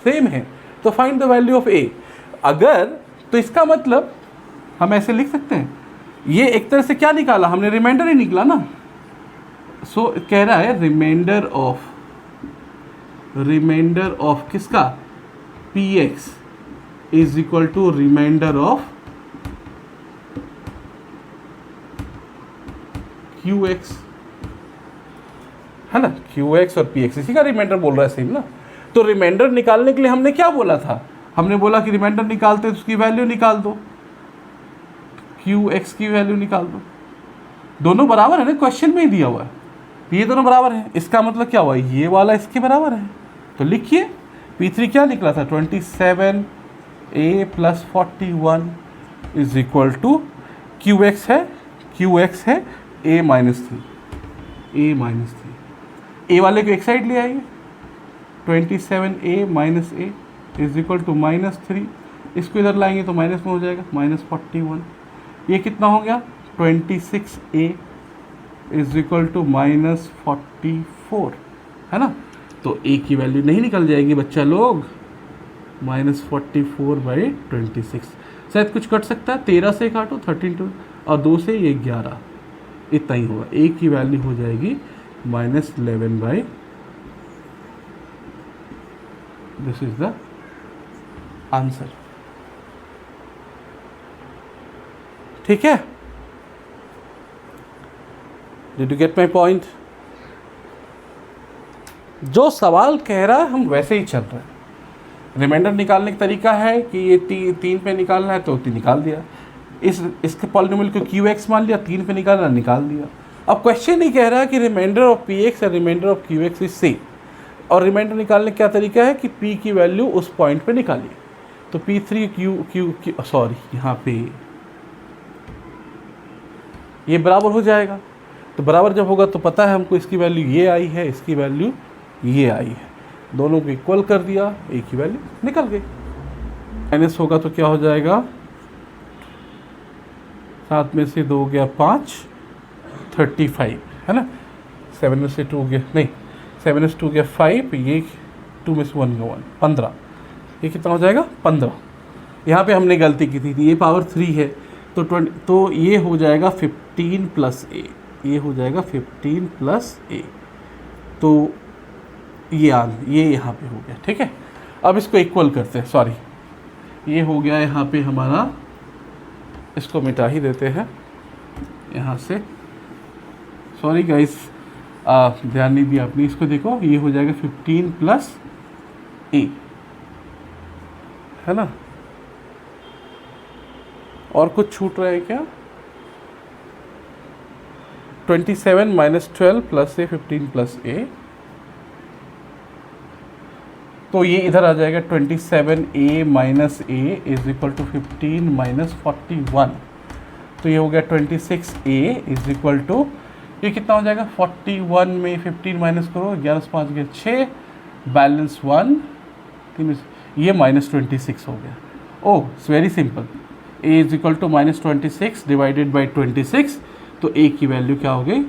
सेम है, तो find the value of a। अगर तो इसका मतलब हम ऐसे लिख सकते हैं, ये एक तरह से क्या निकाला हमने, रिमाइंडर ही निकला ना। सो कह रहा है रिमाइंडर ऑफ किसका px is equal to remainder of qx, है ना, qx और px इसी का रिमाइंडर बोल रहा है सेम ना। तो रिमाइंडर निकालने के लिए हमने क्या बोला था, हमने बोला कि रिमाइंडर निकालते तो उसकी वैल्यू निकाल दो, qx की वैल्यू निकाल दो। दोनों बराबर है ना, क्वेश्चन में ही दिया हुआ है, ये दोनों बराबर है, इसका मतलब क्या हुआ, ये वाला इसके बराबर है। तो लिखिए P3 क्या निकला था 27a + 41 is equal to qx है a -3 a वाले को एक साइड ले आइए, 27a - a is equal to -3, इसको इधर लाएंगे तो माइनस में हो जाएगा -41, ये कितना हो गया 26a इज इक्वल टू -44, है ना। तो a की वैल्यू नहीं निकल जाएगी बच्चा लोग, -44/26, शायद कुछ कट सकता है, 13 से काटो 13 और 2 से ये 11, इतना ही होगा। a की वैल्यू हो जाएगी -11/, दिस इज द आंसर, ठीक है। Did you get my point. जो सवाल कह रहा है हम वैसे ही चल रहे हैं। रिमाइंडर निकालने का तरीका है कि ये 3 पे निकालना है तो 3 निकाल दिया, इसके पॉलिनोमियल को qx मान लिया, 3 पे निकालना निकाल दिया। अब क्वेश्चन ही कह रहा है कि रिमाइंडर ऑफ px और remainder of qx is same, और रिमाइंडर निकालने का क्या तरीका है कि p की वैल्यू उस पॉइंट पे निकालिए। तो p3 सॉरी यहाँ पे ये बराबर हो जाएगा, तो बराबर जब होगा तो पता है हमको इसकी वैल्यू ये आई है, इसकी वैल्यू ये आई है, दोनों को इक्वल कर दिया, एक ही वैल्यू निकल गई। माइनस होगा तो क्या हो जाएगा, 7 में से 2 हो गया 5, 35, है ना। 7 में से 2 हो गया, नहीं 7 में से 2 हो गया 5, ये 2 में से 1 गया 1, 15, ये कितना हो जाएगा 15। यहाँ पे हमने गलती की थी, ये पावर 3 है तो 20, तो ये हो जाएगा 15 + a, ये हो जाएगा 15 + a, तो ये यहाँ पे हो गया, ठीक है। अब इसको इक्वल करते हैं, सॉरी ये हो गया यहाँ पे हमारा, इसको मिटा ही देते हैं यहाँ से, सॉरी गाइस ध्यान नहीं दिया आपने, इसको देखो ये हो जाएगा 15 + a, है ना। और कुछ छूट रहा है क्या, 27 - 12 + a 15 + a, तो ये इधर आ जाएगा 27a - a is equal to 15 - 41, तो ये हो गया 26a इज इक्वल टू, ये कितना हो जाएगा 41 में 15 माइनस करो, 11 से 5 गया 6, बैलेंस 1, ये -26 हो गया। Oh it's very simple, a is equal to -26 divided by 26, तो a की वैल्यू क्या हो गई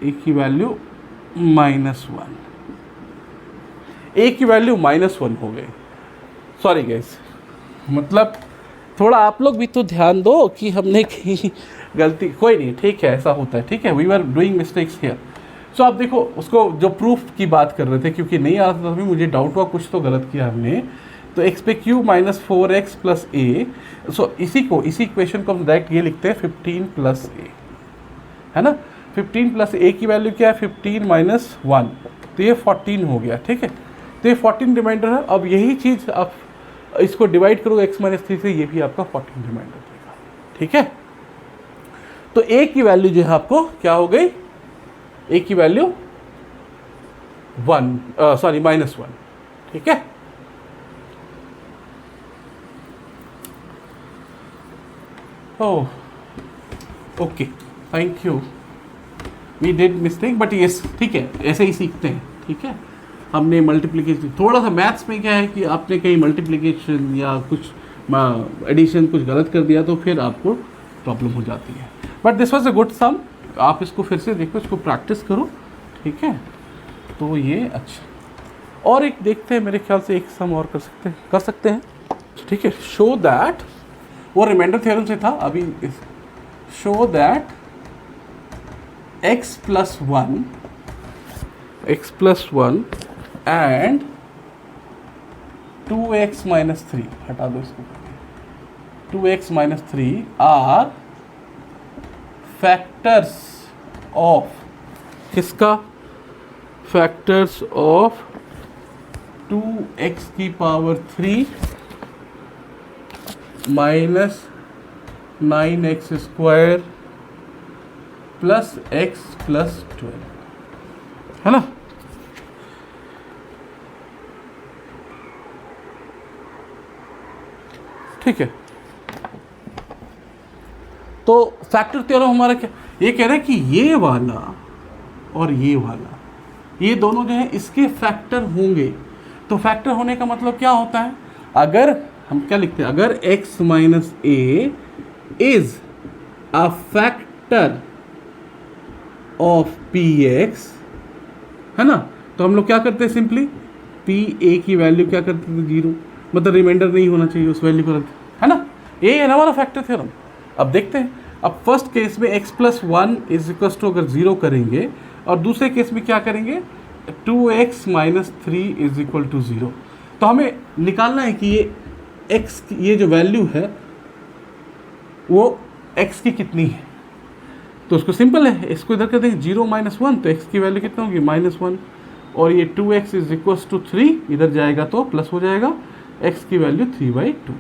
ए की वैल्यू -1, ए की वैल्यू -1 हो गई। सॉरी गाइस, मतलब थोड़ा आप लोग भी तो ध्यान दो कि हमने कहीं गलती, कोई नहीं, ठीक है, ऐसा होता है, ठीक है, we are doing mistakes here. So आप देखो, उसको जो प्रूफ की बात कर रहे थे, क्योंकि नहीं आ रहा था, तभी मुझे डाउट हुआ कुछ तो गलत किया हमने। तो x पे q -4x + a, सो इसी इक्वेशन को हम डायरेक्ट ये लिखते हैं 15 + a, है ना। 15 + a की वैल्यू क्या है, 15 - 1, तो ये 14 हो गया, ठीक है। तो ये 14 रिमाइंडर है। अब यही चीज़ आप इसको डिवाइड करो x - 3 से, ये भी आपका 14 रिमाइंडर देगा, ठीक है। तो a की वैल्यू जो है आपको क्या हो गई, a की वैल्यू -1, ठीक है। Oh okay, thank you, we did mistake, but yes, ठीक है, ऐसे ही सीखते हैं, ठीक है। हमने मल्टीप्लिकेशन, थोड़ा सा मैथ्स में क्या है कि आपने कहीं मल्टीप्लिकेशन या कुछ एडिशन कुछ गलत कर दिया तो फिर आपको प्रॉब्लम हो जाती है। But this was a good sum, आप इसको फिर से देखो, इसको प्रैक्टिस करो, ठीक है। तो ये अच्छा, और एक देखते हैं, मेरे ख्याल से एक सम और कर सकते हैं, ठीक है। शो दैट, वो रिमाइंडर थ्योरम से था, अभी show that x + 1 and 2x - 3, हटा दो इसको, 2x - 3 आर फैक्टर्स ऑफ, किसका, फैक्टर्स ऑफ 2x की पावर 3 - 9x² + x + 12, है ना। ठीक है, तो फैक्टर थ्योरम हमारा क्या, ये कह रहा है कि ये वाला और ये वाला, ये दोनों जो है इसके फैक्टर होंगे। तो फैक्टर होने का मतलब क्या होता है, अगर हम क्या लिखते हैं, अगर x - a is a factor of px, है ना, तो हम लोग क्या करते हैं, सिंपली pa की वैल्यू क्या करते थे, 0, मतलब रिमाइंडर नहीं होना चाहिए उस वैल्यू को, है ना। ये है ना हमारा फैक्टर थ्योरम। अब देखते हैं, अब फर्स्ट केस में x + 1 = अगर 0 करेंगे, और दूसरे केस में क्या करेंगे, 2x - 3 = 0। तो हमें निकालना है कि ये x, ये जो वैल्यू है वो x की कितनी है। तो उसको सिंपल है, इसको इधर कर देंगे 0 - 1, तो x की वैल्यू कितना होगी, -1, और ये 2x = 3 इधर जाएगा तो प्लस हो जाएगा, x की वैल्यू 3/2।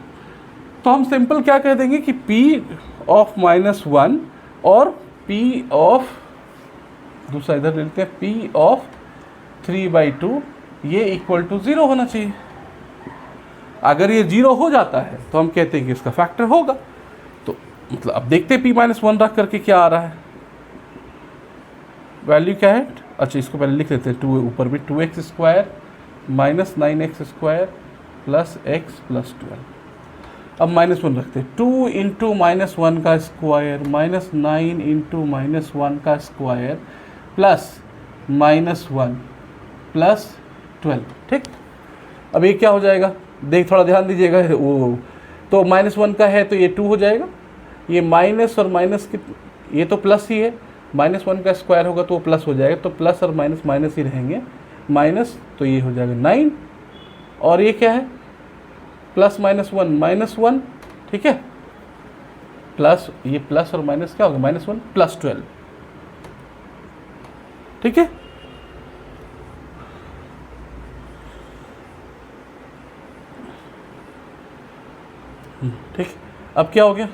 तो हम सिंपल क्या कह देंगे कि p ऑफ -1 और p ऑफ, दूसरा इधर ले लेते हैं, p ऑफ 3/2 ये = 0 होना चाहिए। अगर ये 0 हो जाता है तो हम कहते हैं कि इसका फैक्टर होगा। तो मतलब अब देखते हैं p - 1 रख करके क्या आ रहा है, वैल्यू क्या है। अच्छा, इसको पहले लिख लेते हैं, 2 ऊपर भी, 2x² - 9x² + x + 12। अब -1 रखते हैं, 2 × -1 का स्क्वायर -9 × -1 का स्क्वायर +-1 + 12, ठीक। अब ये क्या हो जाएगा, देख थोड़ा ध्यान दीजिएगा, वो तो -1 का है तो ये 2 हो जाएगा, ये माइनस और माइनस की, ये तो प्लस ही है, -1 का स्क्वायर होगा तो वो प्लस हो जाएगा, तो प्लस और माइनस माइनस ही रहेंगे, माइनस, तो ये हो जाएगा 9, और ये क्या है, +-1 -1, ठीक है, प्लस, ये प्लस और माइनस क्या होगा, -1 + 12, ठीक है। ठीक, अब क्या हो गया,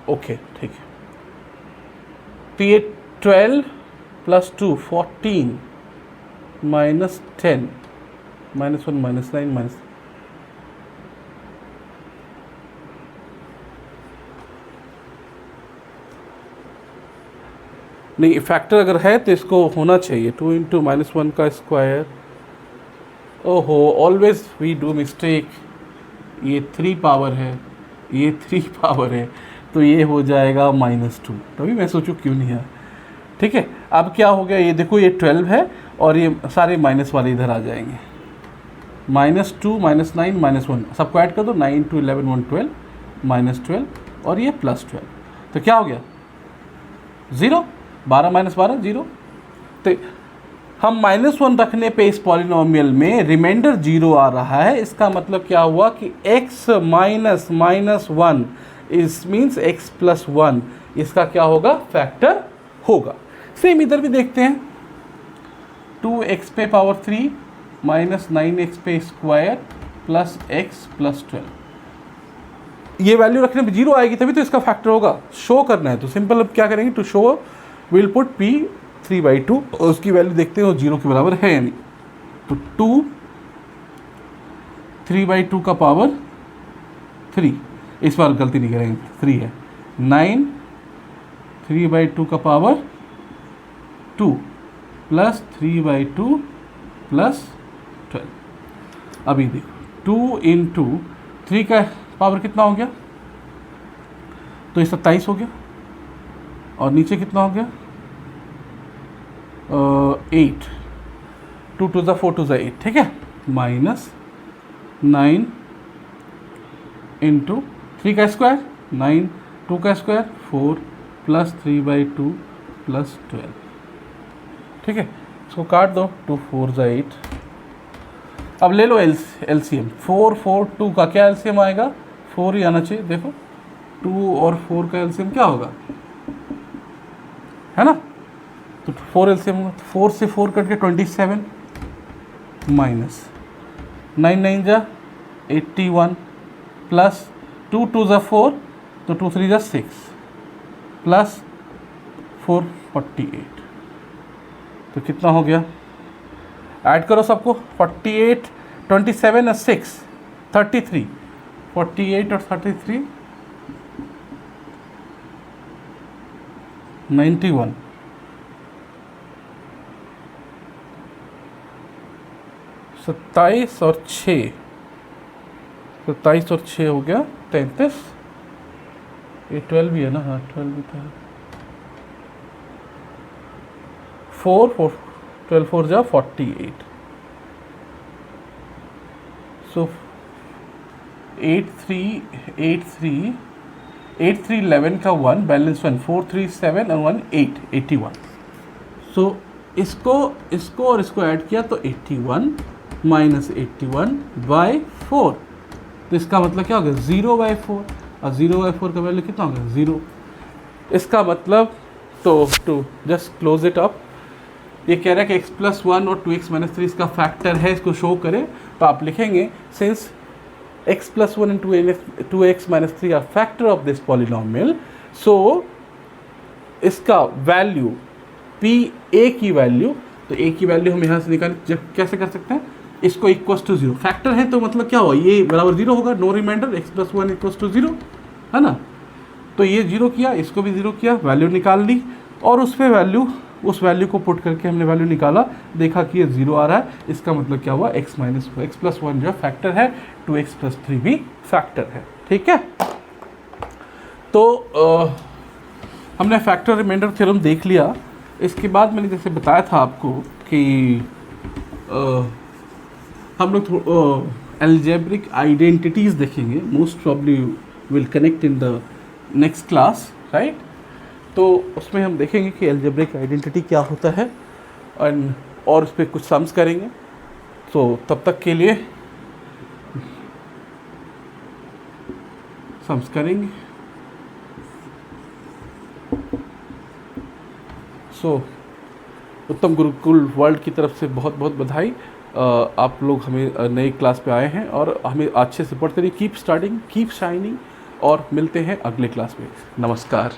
ओके, ठीक है। तो ये 12 + 2 14 -10 -1 -9 नहीं, फैक्टर अगर है तो इसको होना चाहिए 2 × -1 का स्क्वायर। ओहो, ऑलवेज वी डू मिस्टेक, ये 3 पावर है, ये 3 पावर है, तो ये हो जाएगा -2। तभी मैं सोचूं क्यों नहीं है। ठीक है, अब क्या हो गया, ये देखो ये 12 है और ये सारे माइनस वाले इधर आ जाएंगे। -2 -9 -1 सबको ऐड कर दो, 9 2 11 112 -12 और ये +12, तो क्या हो गया 0। 12 - 12 0। तो हम -1 रखने पे इस पॉलिनोमियल में रिमाइंडर 0 आ रहा है। इसका मतलब क्या हुआ कि x -1 इस मीन्स x + 1 इसका क्या होगा, फैक्टर होगा। सेम इधर भी देखते हैं, 2x पे पावर 3 -9x पे स्क्वायर प्लस x + 12, ये वैल्यू रखने पे 0 आएगी तभी तो इसका फैक्टर होगा। शो करना है तो सिंपल अब क्या करेंगे, to show will put p 3/2 और उसकी वैल्यू देखते हैं वो 0 के बराबर है या नहीं। तो 2 3/2 का पावर 3, इस बार गलती नहीं करेंगे, 3 है। 9 3/2 का पावर 2 प्लस 3/2 प्लस 12। अभी देखो 2 × 3 का पावर कितना हो गया, तो ये 27 हो गया और नीचे कितना हो गया 8, 2 × 4 × 8, ठीक है। -9 × 3 का स्क्वायर 9, 2 का स्क्वायर 4 प्लस 3/2 प्लस 12, ठीक है। इसको काट दो, 2 4 × 8। अब ले लो एलसीएम, 4 4 2 का क्या एलसीएम आएगा, 4 ही आना चाहिए। देखो 2 और 4 का एलसीएम क्या होगा, है ना। तो 4 एलसीएम, 4 से 4 कट के 27 माइनस 9 9 जा 81 प्लस 2 2 जा 4, तो 2 3 जा 6 प्लस 4 48, तो कितना हो गया, ऐड करो सबको, 48 27 और 6 33, 48 और 33 91, 27 और 6, 27 और 6 हो गया 33। ये 12 भी है ना, हाँ 12 भी था। 4 4 12 4 जा 48, सो 8 3 8 3 8 3 11 का 1 बैलेंस 1, 4 3 7 और 1 8 81। सो इसको और इसको ऐड किया तो 81 माइनस 81/4, तो इसका मतलब क्या हो गया 0/4, और 0/4 का वैल्यू कितना हो गया 0। इसका मतलब to just close it up, ये कह रहा है कि x + 1 और 2x - 3 इसका फैक्टर है, इसको शो करें। तो आप लिखेंगे since x + 1 and 2x - 3 are factor of this polynomial, so इसका वैल्यू p a की वैल्यू, तो a की वैल्यू हम यहाँ से निकाल कैसे कर सकते हैं, इसको इक्वल टू 0, फैक्टर है तो मतलब क्या हुआ, ये बराबर 0 होगा, नो रिमाइंडर, x + 1 = 0, है ना। तो ये 0 किया, इसको भी 0 किया, वैल्यू निकाल ली और उस वैल्यू को पुट करके हमने वैल्यू निकाला, देखा कि ये 0 आ रहा है। इसका मतलब क्या हुआ, x + 1 जो फैक्टर है, 2x + 3 भी फैक्टर है, ठीक है। तो हमने फैक्टर रिमाइंडर थ्योरम देख लिया। इसके बाद मैंने जैसे बताया था आपको कि हम लोग अलजेब्रिक आइडेंटिटीज़ देखेंगे, most probably will connect in the next class, right. तो उसमें हम देखेंगे कि अलजेब्रिक आइडेंटिटी क्या होता है और उस पर कुछ सम्स करेंगे। तो तब तक के लिए सम्स करेंगे। उत्तम गुरुकुल वर्ल्ड की तरफ से बहुत बहुत बधाई। आप लोग हमें नई क्लास पे आए हैं और हमें अच्छे से पढ़ते रहिए। कीप स्टडिंग, कीप शाइनिंग, और मिलते हैं अगले क्लास में। नमस्कार।